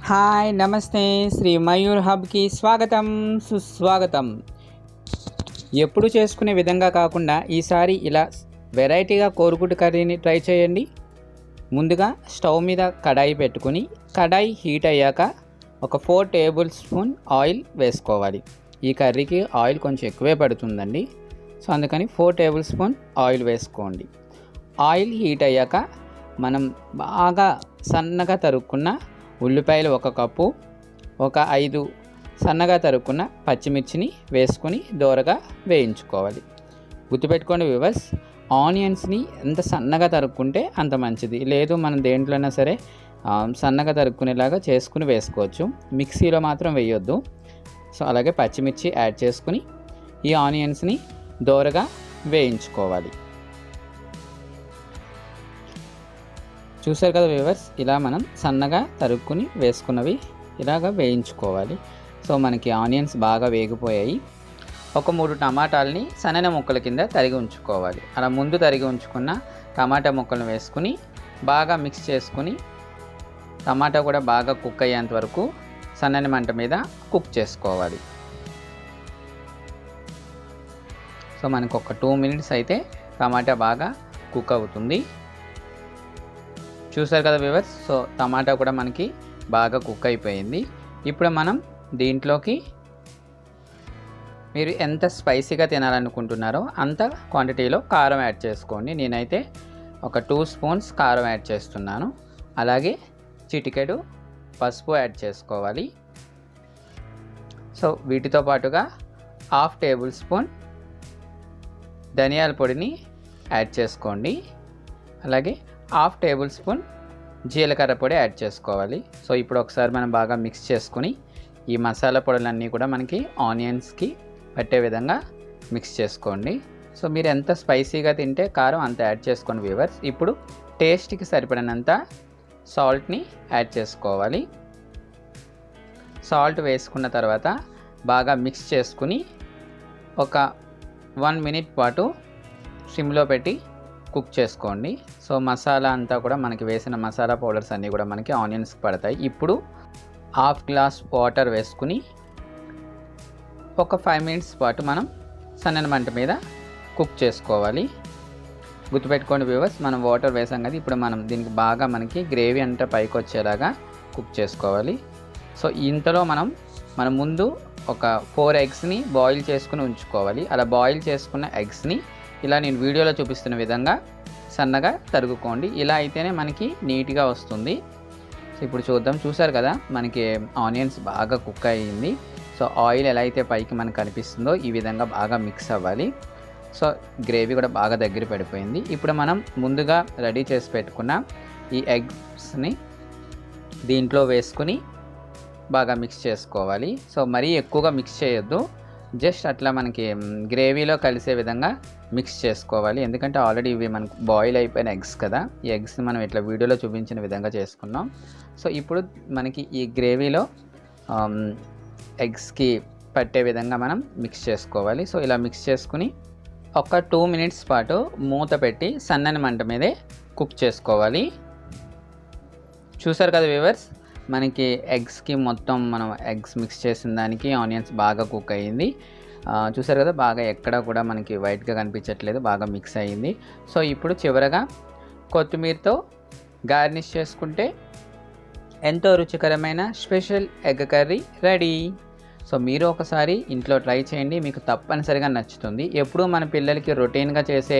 Hi నమస్తే శ్రీ మయూర్ హబ్కి స్వాగతం సుస్వాగతం. ఎప్పుడు చేసుకునే విధంగా కాకుండా ఈసారి ఇలా వెరైటీగా కోడిగుడ్డు కర్రీని ట్రై చేయండి. ముందుగా స్టవ్ మీద కడాయి పెట్టుకుని కడాయి హీట్ అయ్యాక ఒక 4 టేబుల్ స్పూన్ ఆయిల్ వేసుకోవాలి. ఈ కర్రీకి ఆయిల్ కొంచెం ఎక్కువే పడుతుందండి, సో అందుకని 4 టేబుల్ స్పూన్ ఆయిల్ వేసుకోండి. ఆయిల్ హీట్ అయ్యాక మనం బాగా సన్నగా తరుక్కున్న ఉల్లిపాయలు 1 కప్పు, ఒక 5 సన్నగా తరుక్కున్న పచ్చిమిర్చిని వేసుకొని దోరగా వేయించుకోవాలి. గుర్తుపెట్టుకోండి వ్యూవర్స్, ఆనియన్స్ని ఎంత సన్నగా తరుక్కుంటే అంత మంచిది. లేదు మనం దేంట్లోనైనా సరే సన్నగా తరుక్కునేలాగా చేసుకుని వేసుకోవచ్చు, మిక్సీలో మాత్రం వేయొద్దు. సో అలాగే పచ్చిమిర్చి యాడ్ చేసుకుని ఈ ఆనియన్స్ని దోరగా వేయించుకోవాలి. చూసారు కదా వ్యూవర్స్, ఇలా మనం సన్నగా తరుక్కుని వేసుకున్నవి ఇలాగ వేయించుకోవాలి. సో మనకి ఆనియన్స్ బాగా వేగిపోయాయి. ఒక 3 టమాటాలని సన్నని ముక్కల కింద తరిగి ఉంచుకోవాలి. అలా ముందు తరిగి ఉంచుకున్న టమాటా ముక్కలను వేసుకుని బాగా మిక్స్ చేసుకుని టమాటా కూడా బాగా కుక్ అయ్యేంత వరకు సన్నని మంట మీద కుక్ చేసుకోవాలి. సో మనకు ఒక 2 మినిట్స్ అయితే టమాటా బాగా కుక్ అవుతుంది. చూసారు కదా వ్యూవర్స్, సో టమాటా కూడా మనకి బాగా కుక్ అయిపోయింది. ఇప్పుడు మనం దీంట్లోకి మీరు ఎంత స్పైసీగా తినాలనుకుంటున్నారో అంత క్వాంటిటీలో కారం యాడ్ చేసుకోండి. నేనైతే ఒక 2 స్పూన్స్ కారం యాడ్ చేస్తున్నాను. అలాగే చిటికెడు పసుపు యాడ్ చేసుకోవాలి. సో వీటితో పాటుగా 1/2 టేబుల్ స్పూన్ ధనియాల పొడిని యాడ్ చేసుకోండి. అలాగే 1/2 టేబుల్ స్పూన్ జీలకర్ర పొడి యాడ్ చేసుకోవాలి. సో ఇప్పుడు ఒకసారి మనం బాగా మిక్స్ చేసుకుని ఈ మసాలా పొడులన్నీ కూడా మనకి ఆనియన్స్కి పట్టే విధంగా మిక్స్ చేసుకోండి. సో మీరు ఎంత స్పైసీగా తింటే కారం అంత యాడ్ చేసుకోండి వ్యూవర్స్. ఇప్పుడు టేస్ట్కి సరిపడినంత సాల్ట్ని యాడ్ చేసుకోవాలి. సాల్ట్ వేసుకున్న తర్వాత బాగా మిక్స్ చేసుకుని ఒక 1 మినిట్ పాటు సిమ్లో పెట్టి కుక్ చేసుకోండి. సో మసాలా అంతా కూడా మనకి వేసిన మసాలా పౌడర్స్ అన్నీ కూడా మనకి ఆనియన్స్కి పడతాయి. ఇప్పుడు 1/2 గ్లాస్ వాటర్ వేసుకుని ఒక 5 మినిట్స్ పాటు మనం సన్నని మంట మీద కుక్ చేసుకోవాలి. గుర్తుపెట్టుకోండి వ్యూవర్స్, మనం వాటర్ వేసాం కదా, ఇప్పుడు మనం దీనికి బాగా మనకి గ్రేవీ అంతా పైకి వచ్చేలాగా కుక్ చేసుకోవాలి. సో ఇంతలో మనం ముందు ఒక 4 ఎగ్స్ని బాయిల్ చేసుకుని ఉంచుకోవాలి. అలా బాయిల్ చేసుకున్న ఎగ్స్ని ఇలా నేను వీడియోలో చూపిస్తున్న విధంగా సన్నగా తరుగుకోండి. ఇలా అయితేనే మనకి నీట్గా వస్తుంది. సో ఇప్పుడు చూద్దాం. చూసారు కదా మనకి ఆనియన్స్ బాగా కుక్ అయ్యింది. సో ఆయిల్ ఎలా అయితే పైకి మనకు కనిపిస్తుందో ఈ విధంగా బాగా మిక్స్ అవ్వాలి. సో గ్రేవీ కూడా బాగా దగ్గర పడిపోయింది. ఇప్పుడు మనం ముందుగా రెడీ చేసి పెట్టుకున్న ఈ ఎగ్స్ని దీంట్లో వేసుకుని బాగా మిక్స్ చేసుకోవాలి. సో మరీ ఎక్కువగా మిక్స్ చేయొద్దు, జస్ట్ అట్లా మనకి గ్రేవీలో కలిసే విధంగా మిక్స్ చేసుకోవాలి. ఎందుకంటే ఆల్రెడీ ఇవి మనకు బాయిల్ అయిపోయిన ఎగ్స్ కదా, ఈ ఎగ్స్ని మనం ఇట్లా వీడియోలో చూపించిన విధంగా చేసుకున్నాం. సో ఇప్పుడు మనకి ఈ గ్రేవీలో ఎగ్స్కి పట్టే విధంగా మనం మిక్స్ చేసుకోవాలి. సో ఇలా మిక్స్ చేసుకుని ఒక 2 మినిట్స్ పాటు మూత పెట్టి సన్నని మంట మీదే కుక్ చేసుకోవాలి. చూసారు కదా వ్యూవర్స్, మనకి ఎగ్స్కి మొత్తం మనం ఎగ్స్ మిక్స్ చేసిన దానికి ఆనియన్స్ బాగా కుక్ అయ్యింది. చూసారు కదా, బాగా ఎక్కడ కూడా మనకి వైట్గా కనిపించట్లేదు, బాగా మిక్స్ అయ్యింది. సో ఇప్పుడు చివరగా కొత్తిమీరతో గార్నిష్ చేసుకుంటే ఎంతో రుచికరమైన special egg curry ready. So మీరు ఒకసారి ఇంట్లో ట్రై చేయండి, మీకు తప్పనిసరిగా నచ్చుతుంది. ఎప్పుడూ మన పిల్లలకి రొటీన్గా చేసే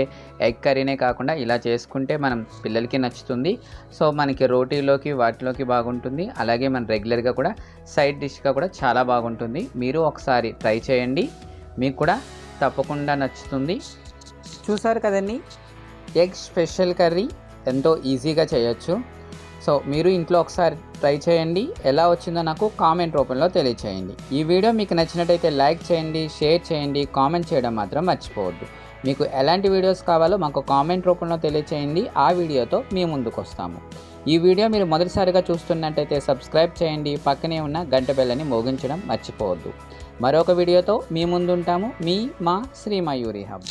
ఎగ్ కర్రీనే కాకుండా ఇలా చేసుకుంటే మనం పిల్లలకి నచ్చుతుంది. సో మనకి రోటీలోకి వాటిలోకి బాగుంటుంది. అలాగే మన రెగ్యులర్గా కూడా సైడ్ డిష్గా కూడా చాలా బాగుంటుంది. మీరు ఒకసారి ట్రై చేయండి, మీకు కూడా తప్పకుండా నచ్చుతుంది. చూసారు కదండి, ఎగ్ స్పెషల్ కర్రీ ఎంతో ఈజీగా చేయొచ్చు. సో మీరు ఇంట్లో ఒకసారి ట్రై చేయండి, ఎలా వచ్చిందో నాకు కామెంట్ రూపంలో తెలియచేయండి. ఈ వీడియో మీకు నచ్చినట్టయితే లైక్ చేయండి, షేర్ చేయండి, కామెంట్ చేయడం మాత్రం మర్చిపోవద్దు. మీకు ఎలాంటి వీడియోస్ కావాలో మాకు కామెంట్ రూపంలో తెలియచేయండి, ఆ వీడియోతో మీ ముందుకు వస్తాము. ఈ వీడియో మీరు మొదటిసారిగా చూస్తున్నట్టయితే సబ్స్క్రైబ్ చేయండి, పక్కనే ఉన్న గంట బెల్లని మోగించడం మర్చిపోవద్దు. మరొక వీడియోతో మీ ముందుంటాము. మా శ్రీ మయూరి హబ్.